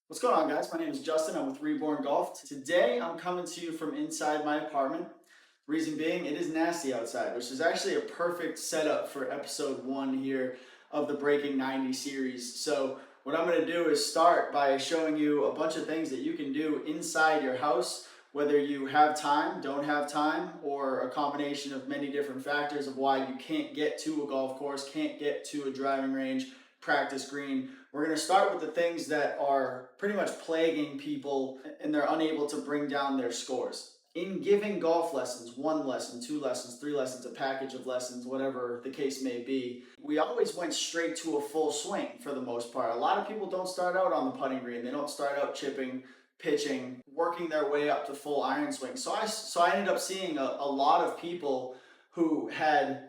What's going on, guys? My name is Justin. I'm with Reborn Golf. Today, I'm coming to you from inside my apartment. Reason being, it is nasty outside, which is actually a perfect setup for episode 1 here of the Breaking 90 series. So what I'm going to do is start by showing you a bunch of things that you can do inside your house, whether you have time, don't have time, or a combination of many different factors of why you can't get to a golf course, can't get to a driving range, practice green. We're going to start with the things that are pretty much plaguing people and they're unable to bring down their scores. In giving golf lessons, 1 lesson, 2 lessons, 3 lessons, a package of lessons, whatever the case may be, we always went straight to a full swing for the most part. A lot of people don't start out on the putting green. They don't start out chipping, pitching, working their way up to full iron swing. So I ended up seeing a lot of people who had,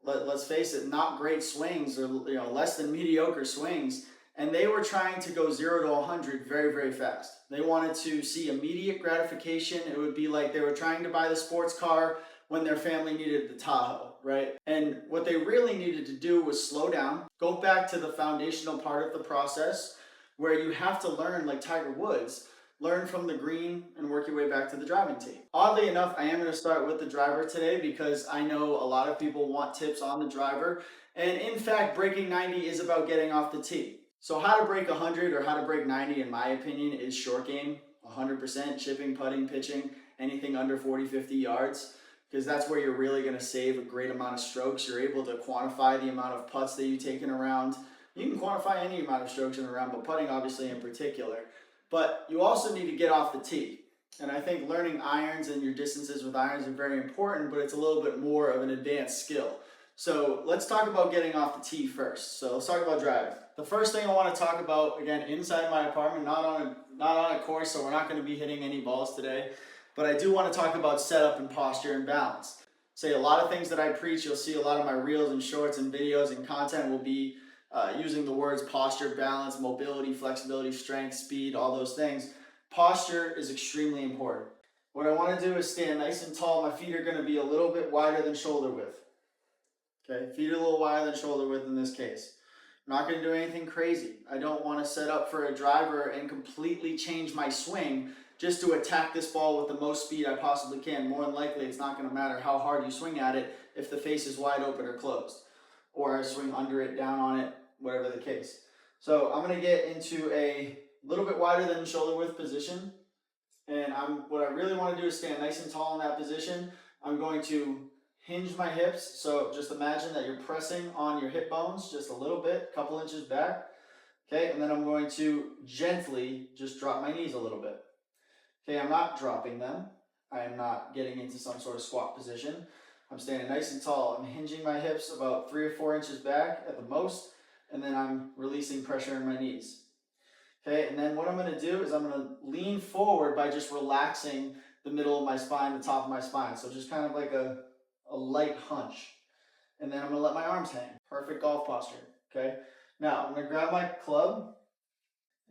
let's face it, not great swings, or less than mediocre swings, and they were trying to go 0 to 100 very, very fast. They wanted to see immediate gratification. It would be like they were trying to buy the sports car when their family needed the Tahoe, right? And what they really needed to do was slow down, go back to the foundational part of the process where you have to learn, like Tiger Woods, learn from the green and work your way back to the driving tee. Oddly enough, I am going to start with the driver today because I know a lot of people want tips on the driver. And in fact, breaking 90 is about getting off the tee. So how to break 100 or how to break 90, in my opinion, is short game. 100% chipping, putting, pitching, anything under 40, 50 yards. Because that's where you're really going to save a great amount of strokes. You're able to quantify the amount of putts that you've taken around. You can quantify any amount of strokes in a round, but putting obviously in particular. But you also need to get off the tee. And I think learning irons and your distances with irons are very important, but it's a little bit more of an advanced skill. So let's talk about getting off the tee first. So let's talk about driving. The first thing I want to talk about, again, inside my apartment, not on a course, so we're not going to be hitting any balls today. But I do want to talk about setup and posture and balance. Say a lot of things that I preach, you'll see a lot of my reels and shorts and videos and content will be using the words posture, balance, mobility, flexibility, strength, speed, all those things. Posture is extremely important. What I want to do is stand nice and tall. My feet are going to be a little bit wider than shoulder width. Okay, feet are a little wider than shoulder width in this case. I'm not going to do anything crazy. I don't want to set up for a driver and completely change my swing just to attack this ball with the most speed I possibly can. More than likely, it's not going to matter how hard you swing at it if the face is wide open or closed. Or I swing under it, down on it, whatever the case. So I'm going to get into a little bit wider than shoulder width position. And what I really want to do is stand nice and tall in that position. I'm going to hinge my hips. So just imagine that you're pressing on your hip bones just a little bit, a couple inches back. Okay, and then I'm going to gently just drop my knees a little bit. Okay, I'm not dropping them. I am not getting into some sort of squat position. I'm standing nice and tall. I'm hinging my hips about 3 or 4 inches back at the most, and then I'm releasing pressure in my knees. Okay, and then what I'm going to do is I'm going to lean forward by just relaxing the middle of my spine, the top of my spine. So just kind of like a light hunch. And then I'm going to let my arms hang. Perfect golf posture. Okay, now I'm going to grab my club.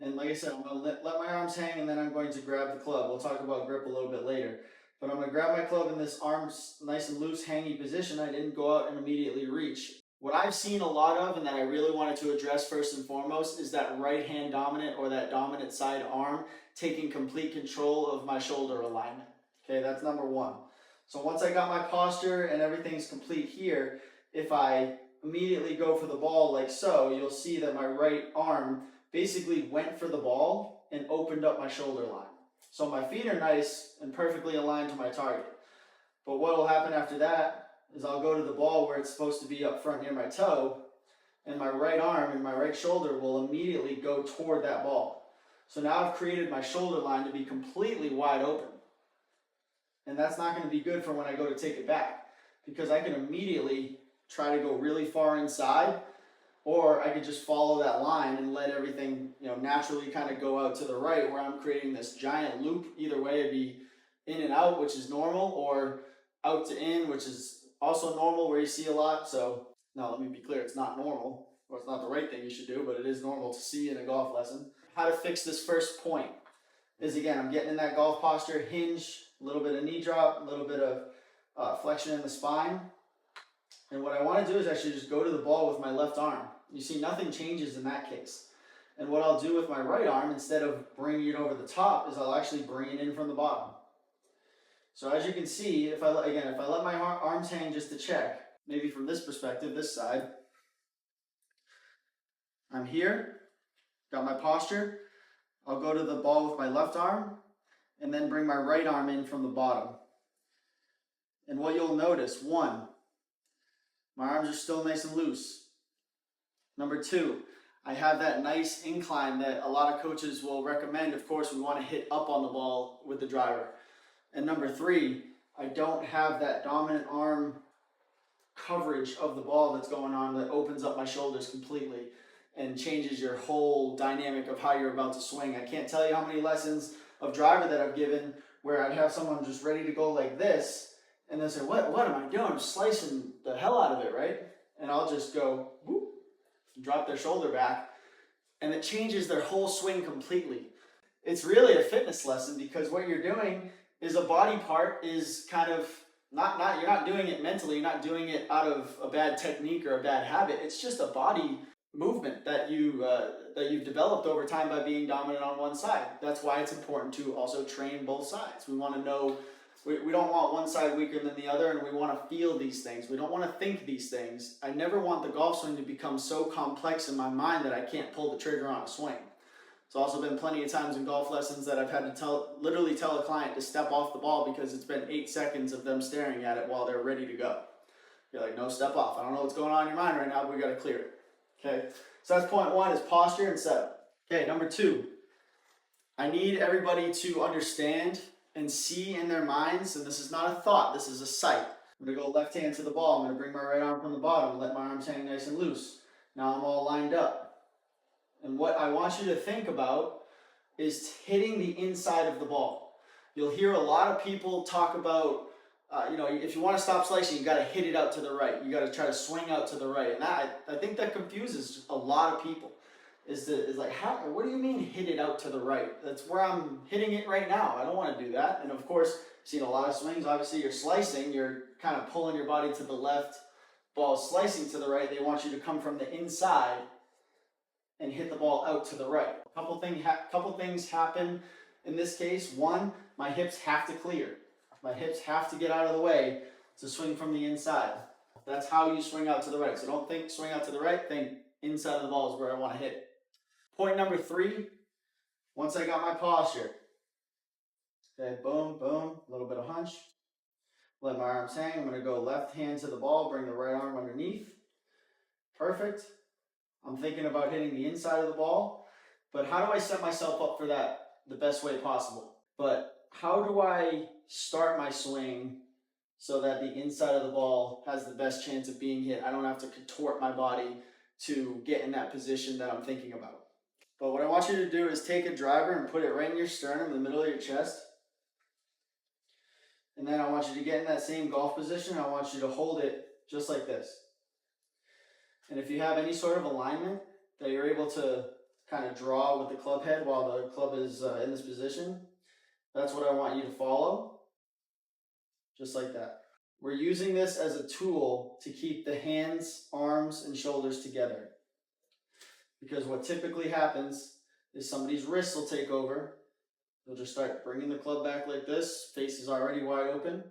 And like I said, I'm going to let my arms hang, and then I'm going to grab the club. We'll talk about grip a little bit later. But I'm going to grab my club in this arms nice and loose, hangy position. I didn't go out and immediately reach. What I've seen a lot of, and that I really wanted to address first and foremost, is that right hand dominant or that dominant side arm taking complete control of my shoulder alignment. Okay, that's number 1. So once I got my posture and everything's complete here, if I immediately go for the ball like so, you'll see that my right arm basically went for the ball and opened up my shoulder line. So my feet are nice and perfectly aligned to my target. But what will happen after that is I'll go to the ball where it's supposed to be up front near my toe, and my right arm and my right shoulder will immediately go toward that ball. So now I've created my shoulder line to be completely wide open. And that's not going to be good for when I go to take it back, because I can immediately try to go really far inside, or I could just follow that line and let everything, naturally kind of go out to the right where I'm creating this giant loop. Either way, it'd be in and out, which is normal, or out to in, which is also normal where you see a lot. So now let me be clear, it's not normal, or it's not the right thing you should do, but it is normal to see in a golf lesson. How to fix this first point is, again, I'm getting in that golf posture, hinge, a little bit of knee drop, a little bit of flexion in the spine. And what I want to do is actually just go to the ball with my left arm. You see, nothing changes in that case. And what I'll do with my right arm, instead of bringing it over the top, is I'll actually bring it in from the bottom. So as you can see, if I let my arms hang just to check, maybe from this perspective, this side, I'm here, got my posture, I'll go to the ball with my left arm, and then bring my right arm in from the bottom. And what you'll notice, one, my arms are still nice and loose. Number two, I have that nice incline that a lot of coaches will recommend. Of course, we want to hit up on the ball with the driver. And number three, I don't have that dominant arm coverage of the ball that's going on that opens up my shoulders completely and changes your whole dynamic of how you're about to swing. I can't tell you how many lessons of driver that I've given where I'd have someone just ready to go like this, and they'll say, what am I doing? I'm slicing the hell out of it, right? And I'll just go, whoop, drop their shoulder back, and it changes their whole swing completely. It's really a fitness lesson because what you're doing is a body part is kind of you're not doing it mentally, you're not doing it out of a bad technique or a bad habit. It's just a body movement that you've developed over time by being dominant on one side. That's why it's important to also train both sides. We want to know, we don't want one side weaker than the other, and we want to feel these things. We don't want to think these things. I never want the golf swing to become so complex in my mind that I can't pull the trigger on a swing. It's also been plenty of times in golf lessons that I've had to literally tell a client to step off the ball because it's been 8 seconds of them staring at it while they're ready to go. You're like, no, step off. I don't know what's going on in your mind right now, but we got to clear it. Okay, so that's point one, is posture and setup. Okay, number two, I need everybody to understand and see in their minds, and this is not a thought, this is a sight. I'm going to go left hand to the ball. I'm going to bring my right arm from the bottom and let my arms hang nice and loose. Now I'm all lined up. And what I want you to think about is hitting the inside of the ball. You'll hear a lot of people talk about, if you want to stop slicing, you got to hit it out to the right. You got to try to swing out to the right. And I think that confuses a lot of people. Is like, what do you mean hit it out to the right? That's where I'm hitting it right now. I don't want to do that. And of course, I've seen a lot of swings. Obviously, you're slicing. You're kind of pulling your body to the left. Ball slicing to the right. They want you to come from the inside and hit the ball out to the right. Couple things happen in this case. One, my hips have to clear. My hips have to get out of the way to swing from the inside. That's how you swing out to the right. So don't think swing out to the right, think inside of the ball is where I want to hit. Point number three, once I got my posture, okay, boom, boom, a little bit of hunch. Let my arms hang. I'm going to go left hand to the ball, bring the right arm underneath. Perfect. I'm thinking about hitting the inside of the ball, but how do I set myself up for that the best way possible? But how do I start my swing so that the inside of the ball has the best chance of being hit? I don't have to contort my body to get in that position that I'm thinking about. But what I want you to do is take a driver and put it right in your sternum, in the middle of your chest. And then I want you to get in that same golf position. I want you to hold it just like this. And if you have any sort of alignment that you're able to kind of draw with the club head while the club is in this position, that's what I want you to follow. Just like that. We're using this as a tool to keep the hands, arms, and shoulders together. Because what typically happens is somebody's wrists will take over. They'll just start bringing the club back like this. Face is already wide open.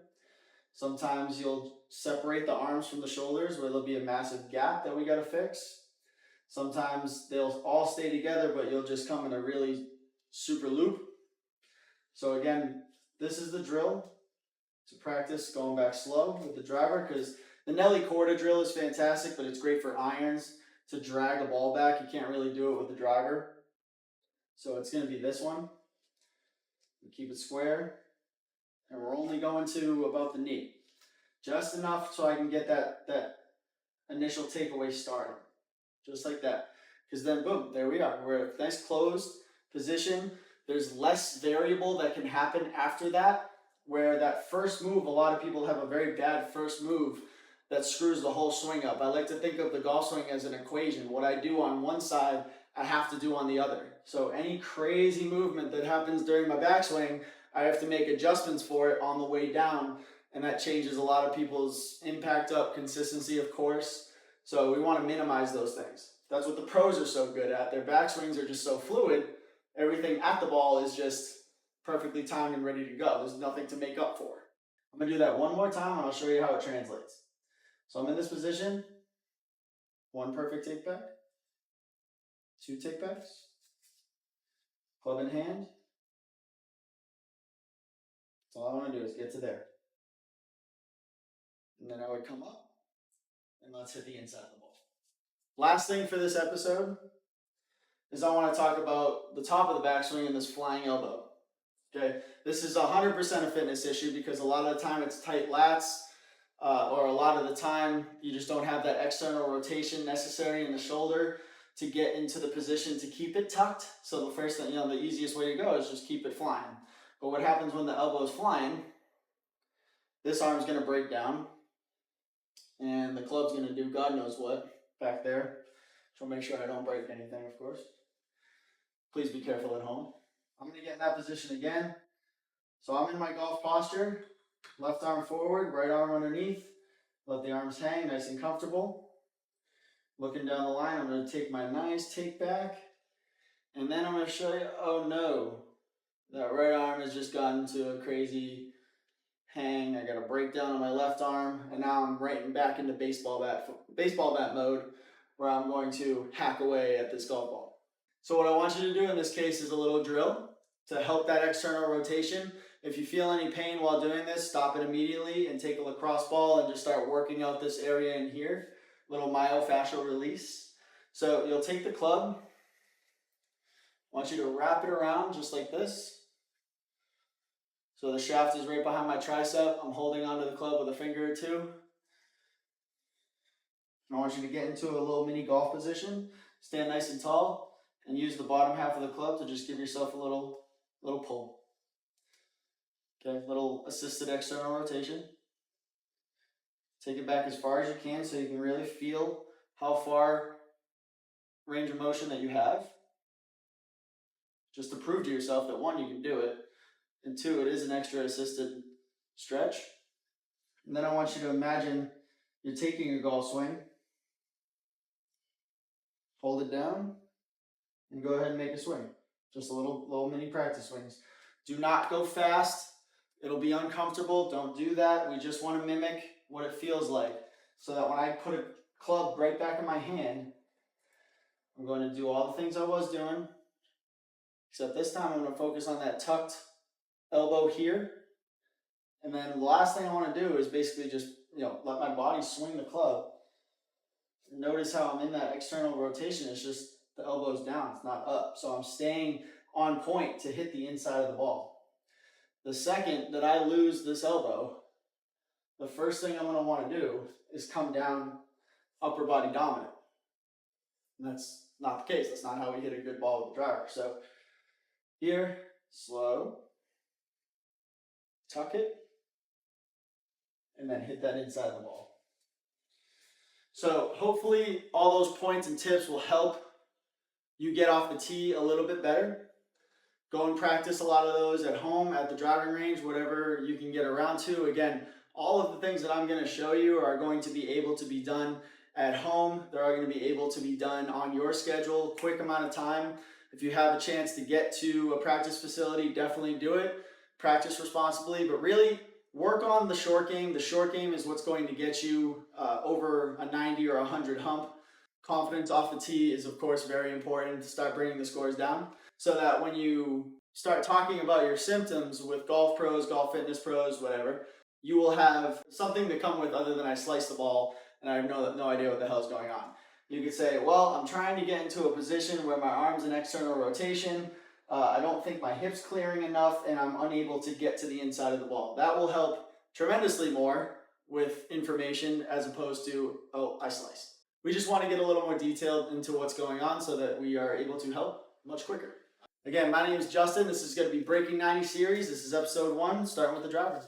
Sometimes you'll separate the arms from the shoulders where there'll be a massive gap that we got to fix. Sometimes they'll all stay together, but you'll just come in a really super loop. So again, this is the drill to practice going back slow with the driver, because the Nelly Corda drill is fantastic, but it's great for irons to drag a ball back. You can't really do it with the driver. So it's going to be this one. We keep it square. And we're only going to about the knee. Just enough so I can get that initial takeaway started. Just like that. Because then, boom, there we are. We're at a nice closed position. There's less variable that can happen after that, where that first move, a lot of people have a very bad first move that screws the whole swing up. I like to think of the golf swing as an equation. What I do on one side, I have to do on the other. So any crazy movement that happens during my backswing, I have to make adjustments for it on the way down, and that changes a lot of people's impact up, consistency, of course. So we want to minimize those things. That's what the pros are so good at. Their backswings are just so fluid. Everything at the ball is just perfectly timed and ready to go. There's nothing to make up for. I'm going to do that one more time and I'll show you how it translates. So I'm in this position. One perfect take back. Two take backs. Club in hand. That's all I want to do is get to there. And then I would come up and let's hit the inside of the ball. Last thing for this episode is I want to talk about the top of the backswing and this flying elbow. Okay, this is 100% a fitness issue because a lot of the time it's tight lats, or a lot of the time you just don't have that external rotation necessary in the shoulder to get into the position to keep it tucked. So the first thing, the easiest way to go is just keep it flying. But what happens when the elbow is flying, this arm's going to break down and the club's going to do God knows what back there. So make sure I don't break anything, of course. Please be careful at home. I'm going to get in that position again. So I'm in my golf posture, left arm forward, right arm underneath. Let the arms hang nice and comfortable. Looking down the line, I'm going to take my nice take back. And then I'm going to show you, oh no, that right arm has just gotten to a crazy hang. I got a breakdown on my left arm. And now I'm right back into baseball bat mode where I'm going to hack away at this golf ball. So what I want you to do in this case is a little drill to help that external rotation. If you feel any pain while doing this, stop it immediately and take a lacrosse ball and just start working out this area in here. Little myofascial release. So you'll take the club. I want you to wrap it around just like this. So the shaft is right behind my tricep. I'm holding onto the club with a finger or two. And I want you to get into a little mini golf position. Stand nice and tall. And use the bottom half of the club to just give yourself a little pull. Okay, little assisted external rotation. Take it back as far as you can so you can really feel how far range of motion that you have. Just to prove to yourself that one, you can do it, and two, it is an extra assisted stretch. And then I want you to imagine you're taking a golf swing, hold it down, and go ahead and make a swing. Just a little mini practice swings. Do not go fast. It'll be uncomfortable. Don't do that. We just want to mimic what it feels like so that when I put a club right back in my hand, I'm going to do all the things I was doing, except this time I'm going to focus on that tucked elbow here. And then the last thing I want to do is basically just, let my body swing the club. Notice how I'm in that external rotation. It's just the elbow's down, it's not up. So I'm staying on point to hit the inside of the ball. The second that I lose this elbow, the first thing I'm going to want to do is come down upper body dominant. And that's not the case. That's not how we hit a good ball with the driver. So here, slow, tuck it, and then hit that inside the ball. So hopefully all those points and tips will help you get off the tee a little bit better. Go and practice a lot of those at home, at the driving range, whatever you can get around to. Again, all of the things that I'm going to show you are going to be able to be done at home. They're all going to be able to be done on your schedule, quick amount of time. If you have a chance to get to a practice facility, definitely do it. Practice responsibly, but really work on the short game. The short game is what's going to get you over a 90 or 100 hump. Confidence off the tee is, of course, very important to start bringing the scores down so that when you start talking about your symptoms with golf pros, golf fitness pros, whatever, you will have something to come with other than I sliced the ball and I have no idea what the hell is going on. You could say, well, I'm trying to get into a position where my arm's in external rotation. I don't think my hip's clearing enough and I'm unable to get to the inside of the ball. That will help tremendously more with information as opposed to, oh, I sliced. We just want to get a little more detailed into what's going on so that we are able to help much quicker. Again, my name is Justin. This is going to be Breaking 90 series. This is episode 1, starting with the driver.